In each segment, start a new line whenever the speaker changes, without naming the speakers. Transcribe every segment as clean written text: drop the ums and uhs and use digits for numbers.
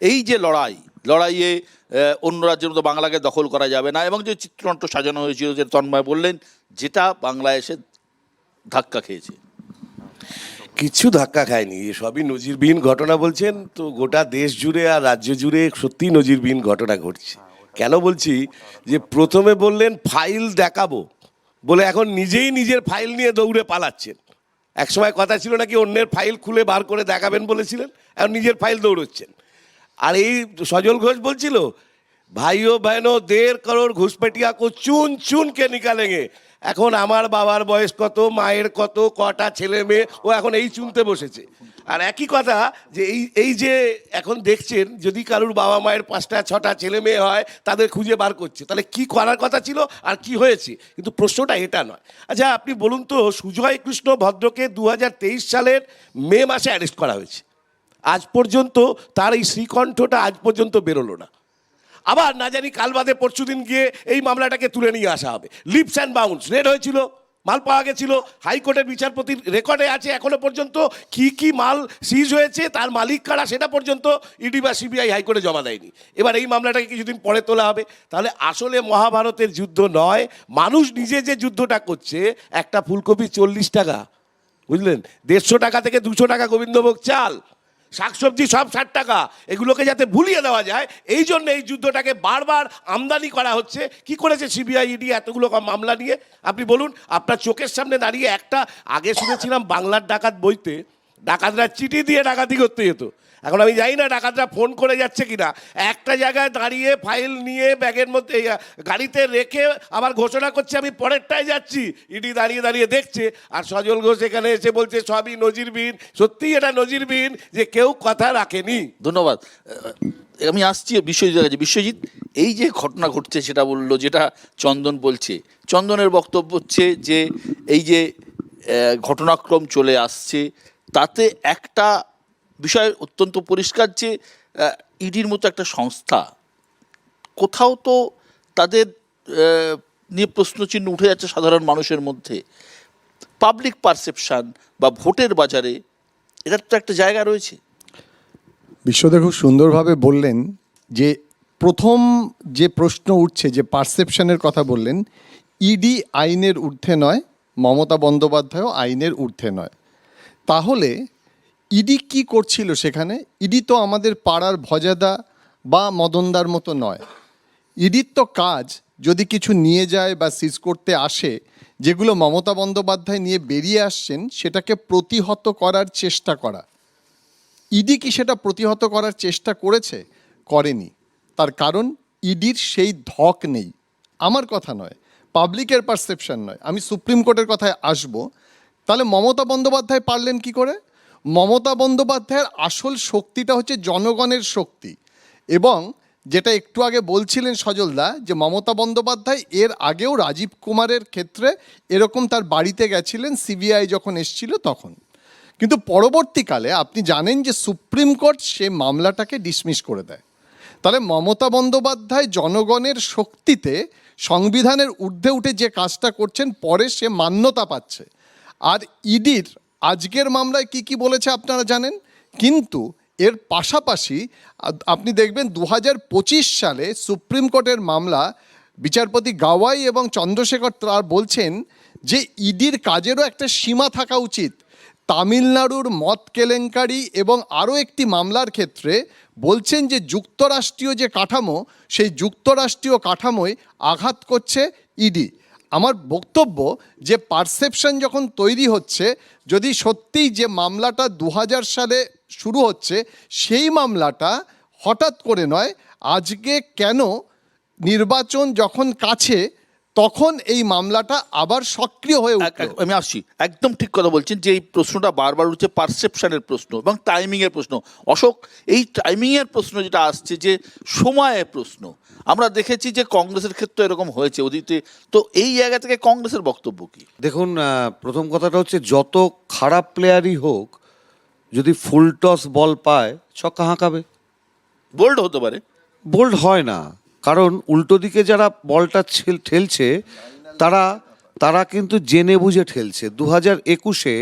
এই যে লড়াইয়ে অন্য রাজ্যের মতো বাংলাকে দখল করা যাবে না, এবং যে চিত্রনাট্য সাজানো হয়েছিল, যে তন্ময় বললেন, যেটা বাংলায় এসে ধাক্কা খেয়েছে।
কিছু ধাক্কা খায়নি, সবই নজিরবিহীন ঘটনা বলছেন তো। গোটা দেশ জুড়ে আর রাজ্য জুড়ে সত্যি নজিরবিহীন ঘটনা ঘটছে। কেন বলছি, যে প্রথমে বললেন ফাইল দেখাবো বলে এখন নিজেই নিজের ফাইল নিয়ে দৌড়ে পালাচ্ছেন। একসময় কথা ছিল নাকি অন্যের ফাইল খুলে বার করে দেখাবেন বলেছিলেন, এখন নিজের ফাইল দৌড়চ্ছেন। আর এই সজল ঘোষ বলছিল ভাইও बहनों 1.5 करोड़ घुसपैठिया को चुन चुन के निकालेंगे। এখন আমার বাবার বয়স কত, মায়ের কত, কটা ছেলে মেয়ে, ও এখন এই চুনতে বসেছে। আর একই কথা যে এই যে এখন দেখছেন, যদি কারুর বাবা মায়ের 5টা 6টা ছেলে মেয়ে হয় তাদের খুঁজে বার করছে, তাহলে কি করার কথা ছিল আর কি হয়েছে। কিন্তু প্রশ্নটা এটা নয়। আচ্ছা আপনি বলুন তো, সুজয় কৃষ্ণ ভদ্রকে 2023 সালের মে মাসে অ্যারেস্ট করা হয়েছে, আজ পর্যন্ত তার এই শ্রীকণ্ঠটা আজ পর্যন্ত বেরোলো না। আবার না জানি কাল বাদে পরশু দিন গিয়ে এই মামলাটাকে তুলে নিয়ে আসা হবে। লিপস অ্যান্ড বাউন্স রেড হয়েছিল, মাল পাওয়া গেছিল, হাইকোর্টের বিচারপতির রেকর্ডে আছে এখনো পর্যন্ত কি কি মাল সিজ হয়েছে, তার মালিক কারা সেটা পর্যন্ত ইডি বা সিবিআই হাইকোর্টে জমা দেয়নি। এবার এই মামলাটাকে কিছুদিন পরে তোলা হবে। তাহলে আসলে মহাভারতের যুদ্ধ নয়, মানুষ নিজে যে যুদ্ধটা করছে। একটা ফুলকপি 40 টাকা, বুঝলেন, 150 টাকা থেকে 200 টাকা গোবিন্দভোগ চাল, শাকসবজি সব 60 টাকা, এগুলোকে যাতে ভুলিয়ে দেওয়া যায় এই জন্য এই যুদ্ধটাকে বারবার আমদানি করা হচ্ছে। কি করেছে সিবিআই ইডি এতগুলো মামলা নিয়ে? আপনি বলুন, আপনার চোখের সামনে দাঁড়িয়ে একটা, আগে শুনেছিলাম বাংলার ডাকাত বইতে ডাকাতরা চিঠি দিয়ে ডাকাতি করতে যেত, এখন আমি জানি না ডাকাতরা ফোন করে যাচ্ছে কিনা। একটা জায়গায় দাঁড়িয়ে ফাইল নিয়ে ব্যাগের মধ্যে গাড়িতে রেখে আবার ঘোষণা করছে আমি পরেরটায় যাচ্ছি, ইডি দাঁড়িয়ে দাঁড়িয়ে দেখছে। আর সজল ঘোষ এখানে এসে বলছে সবই নজিরবিহীন। সত্যিই এটা নজিরবিহীন যে কেউ কথা রাখেনি।
ধন্যবাদ। আমি আসছি বিশ্বজিতের কাছে। বিশ্বজিৎ, এই যে ঘটনা ঘটছে সেটা বললো, যেটা চন্দন বলছে, চন্দনের বক্তব্য হচ্ছে যে এই যে ঘটনাক্রম চলে আসছে, তাতে একটা বিষয় অত্যন্ত পরিষ্কার যে ইডির মতো একটা সংস্থা, কোথাও তো তাদের নিয়ে প্রশ্নচিহ্ন উঠে যাচ্ছে সাধারণ মানুষের মধ্যে। পাবলিক পারসেপশন বা ভোটের বাজারে এটার তো একটা জায়গা রয়েছে।
বিশ্বদেব খুব সুন্দরভাবে বললেন যে প্রথম যে প্রশ্ন উঠছে, যে পারসেপশনের কথা বললেন, ইডি আইনের ঊর্ধ্বে নয়, মমতা বন্দ্যোপাধ্যায়ও আইনের ঊর্ধ্বে নয়। তাহলে ইডি কি করছিল সেখানে? ইডি তো আমাদের পাড়ার ভজাদা বা মদনদার মতো নয়। ইডির তো কাজ, যদি কিছু নিয়ে যায় বা সিজ করতে আসে, যেগুলো মমতা বন্দ্যোপাধ্যায় নিয়ে বেরিয়ে আসছেন সেটাকে প্রতিহত করার চেষ্টা করা। ইডি কি সেটা প্রতিহত করার চেষ্টা করেছে? করেনি। তার কারণ ইডির সেই ধক নেই। আমার কথা নয়, পাবলিকের পারসেপশন নয়, আমি সুপ্রিম কোর্টের কথায় আসব। তাহলে মমতা বন্দ্যোপাধ্যায় পারলেন কি করে? মমতা বন্দ্যোপাধ্যায়ের আসল শক্তিটা হচ্ছে জনগণের শক্তি। এবং যেটা একটু আগে বলছিলেন সজলদা, যে মমতা বন্দ্যোপাধ্যায় এর আগেও রাজীব কুমারের ক্ষেত্রে এরকম তার বাড়িতে গেছিলেন সিবিআই যখন এসছিল তখন। কিন্তু পরবর্তীকালে আপনি জানেন যে সুপ্রিম কোর্ট সে মামলাটাকে ডিসমিস করে দেয়। তাহলে মমতা বন্দ্যোপাধ্যায় জনগণের শক্তিতে সংবিধানের ঊর্ধ্বে উঠে যে কাজটা করছেন, পরে সে মান্যতা পাচ্ছে। আর ইডির আজকের মামলায় কি কি বলেছে আপনারা জানেন। কিন্তু এর পাশাপাশি আপনি দেখবেন 2025 সালে সুপ্রিম কোর্টের মামলা, বিচারপতি গাওয়াই এবং চন্দ্রশেখর তারা বলছেন যে ইডির কাজেরও একটা সীমা থাকা উচিত। তামিলনাড়ুর মদ কেলেঙ্কারি এবং আরও একটি মামলার ক্ষেত্রে বলছেন যে যুক্তরাষ্ট্রীয় যে কাঠামো, সেই যুক্তরাষ্ট্রীয় কাঠামোয় আঘাত করছে ইডি। আমার বক্তব্য যে পারসেপশন যখন তৈরি হচ্ছে, যদি সত্যিই যে মামলাটা 2000 সালে শুরু হচ্ছে সেই মামলাটা হঠাৎ করে নয়, আজকে কেন নির্বাচন যখন কাছে তখন এই মামলাটা আবার সক্রিয় হয়ে উঠল?
আমি আসছি, একদম ঠিক কথা বলছেন যে এই প্রশ্নটা বারবার উঠছে, পারসেপশনের প্রশ্ন এবং টাইমিংয়ের প্রশ্ন। অশোক, এই টাইমিংয়ের প্রশ্ন যেটা আসছে, যে সময়ের প্রশ্ন, আমরা দেখেছি যে কংগ্রেসের ক্ষেত্রে এরকম হয়েছে অতীতে। তো এই জায়গা থেকে কংগ্রেসের বক্তব্য কি?
দেখুন, প্রথম কথাটা হচ্ছে যত খারাপ প্লেয়ারই হোক, যদি ফুল টস বল পায় ছক্কা হাঁকাবে।
বোল্ড হতে পারে,
বোল্ড হয় না, কারণ উল্টো দিকে যারা বলটা ঠেলছে তারা কিন্তু জেনে বুঝে ঠেলছে। 2021-এ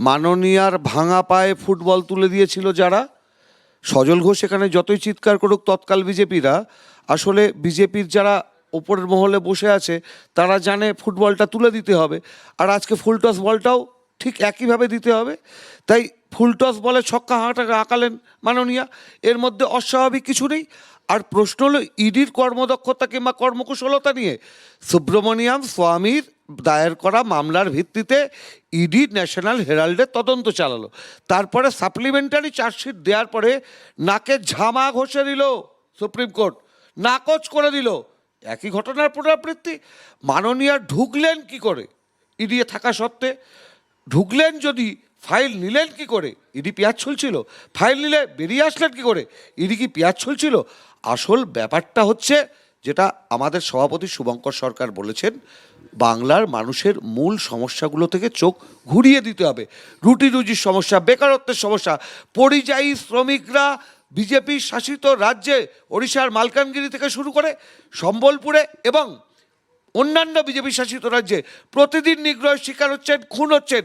মাননীয়ার ভাঙা পায়ে ফুটবল তুলে দিয়েছিল যারা, সজল ঘোষ এখানে যতই চিৎকার করুক তৎকাল বিজেপিরা, আসলে বিজেপির যারা ওপরের মহলে বসে আছে তারা জানে ফুটবলটা তুলে দিতে হবে, আর আজকে ফুল টস বলটাও ঠিক একইভাবে দিতে হবে। তাই ফুল টস বলে ছক্কা আঁকালেন মাননীয়া, এর মধ্যে অস্বাভাবিক কিছু নেই। আর প্রশ্ন হলো ইডির কর্মদক্ষতা কিংবা কর্মকুশলতা নিয়ে। সুব্রমণিয়াম স্বামীর দায়ের করা মামলার ভিত্তিতে ইডি ন্যাশনাল হেরাল্ডের তদন্ত চালালো, তারপরে সাপ্লিমেন্টারি চার্জশিট দেওয়ার পরে নাকে ঝামা ঘষে দিল সুপ্রিম কোর্ট, নাকচ করে দিল। একই ঘটনার পুনরাবৃত্তি। মাননীয়া ঢুকলেন কি করে ইডি থাকা সত্ত্বে? ঢুকলেন যদি, ফাইল নিলেন কি করে? ইডি পেঁয়াজ ছুলছিল? ফাইল নিলে বেরিয়ে আসলেন কি করে? ইডি কি পেঁয়াজ ছুলছিল? আসল ব্যাপারটা হচ্ছে যেটা আমাদের সভাপতি শুভঙ্কর সরকার বলেছেন, বাংলার মানুষের মূল সমস্যাগুলো থেকে চোখ ঘুরিয়ে দিতে হবে। রুটি রুজির সমস্যা, বেকারত্বের সমস্যা, পরিযায়ী শ্রমিকরা বিজেপি শাসিত রাজ্যে ওড়িশার মালকানগিরি থেকে শুরু করে সম্বলপুরে এবং অন্যান্য বিজেপি শাসিত রাজ্যে প্রতিদিন নিগ্রহের শিকার হচ্ছেন, খুন হচ্ছেন।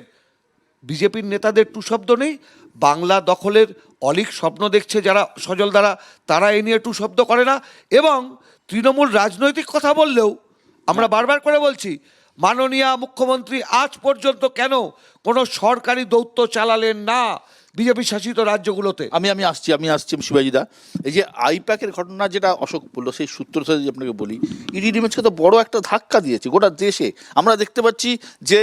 বিজেপির নেতাদের টু শব্দ নেই। বাংলা দখলের অলীক স্বপ্ন দেখছে যারা সজল দ্বারা, তারা এ নিয়ে টু শব্দ করে না। এবং তৃণমূল রাজনৈতিক কথা বললেও আমরা বারবার করে বলছি, মাননীয় মুখ্যমন্ত্রী আজ পর্যন্ত কেন কোনো সরকারি দৌত্য চালালেন না বিজেপি শাসিত রাজ্যগুলোতে?
আমি আসছি শিবাজিদা। এই যে আইপ্যাকের ঘটনা যেটা অশোক বললো, সেই সূত্র ধরে যদি আপনাকে বলি, ইডি ইমেজকে তো বড় একটা ধাক্কা দিয়েছে গোটা দেশে। আমরা দেখতে পাচ্ছি যে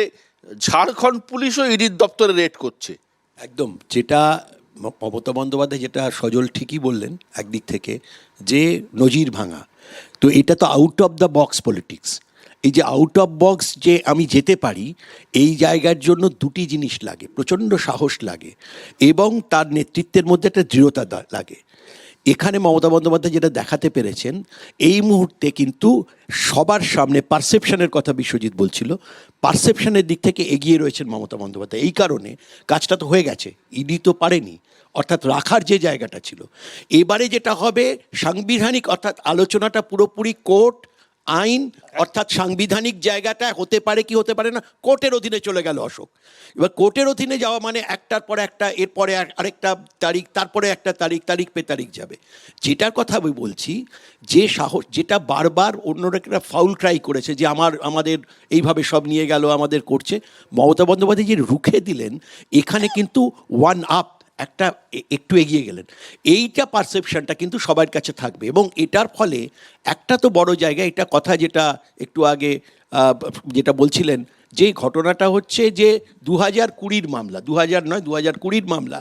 ঝাড়খণ্ড পুলিশও ইডির দপ্তরে রেড করছে।
একদম, যেটা মমতা বন্দ্যোপাধ্যায় যেটা সজল ঠিকই বললেন একদিক থেকে, যে নজির ভাঙা। তো এটা তো out of the box politics. এই যে আউট অফ বক্স যে আমি যেতে পারি, এই জায়গার জন্য দুটি জিনিস লাগে, প্রচণ্ড সাহস লাগে এবং তার নেতৃত্বের মধ্যে একটা দৃঢ়তা লাগে। এখানে মমতা বন্দ্যোপাধ্যায় যেটা দেখাতে পেরেছেন, এই মুহূর্তে কিন্তু সবার সামনে পারসেপশনের কথা বিশ্বজিৎ বলছিল, পারসেপশনের দিক থেকে এগিয়ে রয়েছেন মমতা বন্দ্যোপাধ্যায়। এই কারণে কাজটা তো হয়ে গেছে, ইডি তো পারেনি, অর্থাৎ রাখার যে জায়গাটা ছিল। এবারে যেটা হবে সাংবিধানিক, অর্থাৎ আলোচনাটা পুরোপুরি কোর্ট আইন, অর্থাৎ সাংবিধানিক জায়গাটা হতে পারে কি হতে পারে না, কোর্টের অধীনে চলে গেল অশোক। এবার কোর্টের অধীনে যাওয়া মানে একটার পর একটা, এরপরে আরেকটা তারিখ, তারপরে একটা তারিখ পে তারিখ যাবে। যেটার কথা আমি বলছি, যে সাহস, যেটা বারবার অন্যরা একটা ফাউল ট্রাই করেছে যে আমাদের এইভাবে সব নিয়ে গেল, আমাদের করছে, মমতা বন্দ্যোপাধ্যায় যে রুখে দিলেন, এখানে কিন্তু ওয়ান আপ, একটা একটু এগিয়ে গেলেন। এইটা পারসেপশনটা কিন্তু সবার কাছে থাকবে এবং এটার ফলে একটা তো বড় জায়গা, এটা কথা যেটা একটু আগে যেটা বলছিলেন, যে ঘটনাটা হচ্ছে যে 2020 মামলা, 2020 মামলা,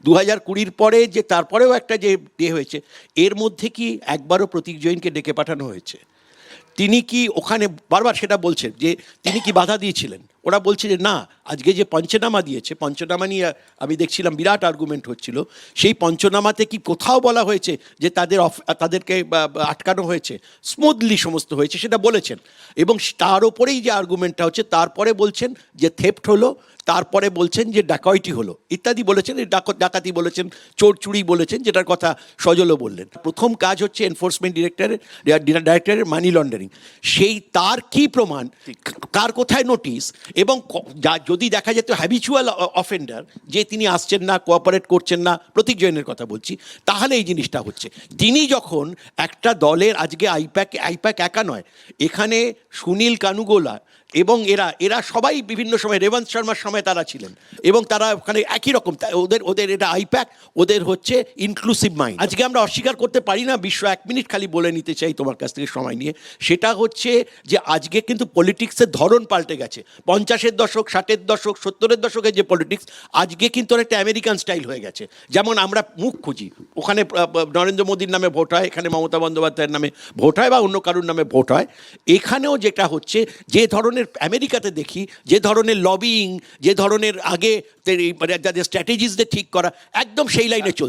2020 পরে যে তারপরেও একটা যে হয়েছে, এর মধ্যে কি একবারও প্রতীক জৈনকে ডেকে পাঠানো হয়েছে? তিনি কি ওখানে বারবার সেটা বলছেন যে তিনি কি বাধা দিয়েছিলেন? ওরা বলছে যে না, আজকে যে পঞ্চনামা দিয়েছে, পঞ্চনামা নিয়ে আমি দেখছিলাম বিরাট আর্গুমেন্ট হচ্ছিল, সেই পঞ্চনামাতে কি কোথাও বলা হয়েছে যে তাদেরকে আটকানো হয়েছে? স্মুথলি সমস্ত হয়েছে সেটা বলেছেন। এবং তার ওপরেই যে আর্গুমেন্টটা হচ্ছে, তারপরে বলছেন যে থেফট হলো, তারপরে বলছেন যে ডাকাইটি হলো, ইত্যাদি বলেছেন, ডাকাতি বলেছেন, চোর চুরি বলেছেন, যেটার কথা সজলও বললেন। প্রথম কাজ হচ্ছে এনফোর্সমেন্ট ডাইরেক্টরের মানি লন্ডারিং। সেই তার কি প্রমাণ, কার কোথায় নোটিশ, এবং যদি দেখা যেত হ্যাবিচুয়াল অফেন্ডার, যে তিনি আসছেন না, কোঅপারেট করছেন না, প্রতীক জৈনের কথা বলছি, তাহলে এই জিনিসটা হচ্ছে। তিনি যখন একটা দলের, আজকে আইপ্যাক একা নয়, এখানে সুনীল কানুগোলা এবং এরা সবাই বিভিন্ন সময়, রেবন্ত শর্মার সময় তারা ছিলেন এবং তারা ওখানে একই রকম, ওদের এটা আইপ্যাক, ওদের হচ্ছে ইনক্লুসিভ মাইন্ড। আজকে আমরা অস্বীকার করতে পারি না, বিশ্ব 1 মিনিট খালি বলে নিতে চাই তোমার কাছ থেকে সময় নিয়ে, সেটা হচ্ছে যে আজকে কিন্তু পলিটিক্সের ধরন পাল্টে গেছে। 50-এর দশক, 60-এর দশক, 70-এর দশকের যে পলিটিক্স, আজকে কিন্তু একটা আমেরিকান স্টাইল হয়ে গেছে। যেমন আমরা মুখ খুঁজি, ওখানে নরেন্দ্র মোদীর নামে ভোট হয়, এখানে মমতা বন্দ্যোপাধ্যায়ের নামে ভোট হয় বা অন্য কারুর নামে ভোট হয়। এখানেও যেটা হচ্ছে, যে ধরনের আমেরিকাতে দেখি, যে ধরনের লবিং, যে ধরনের আগে যাদের স্ট্র্যাটেজিসদের ঠিক করা, একদম সেই লাইনে চলছে।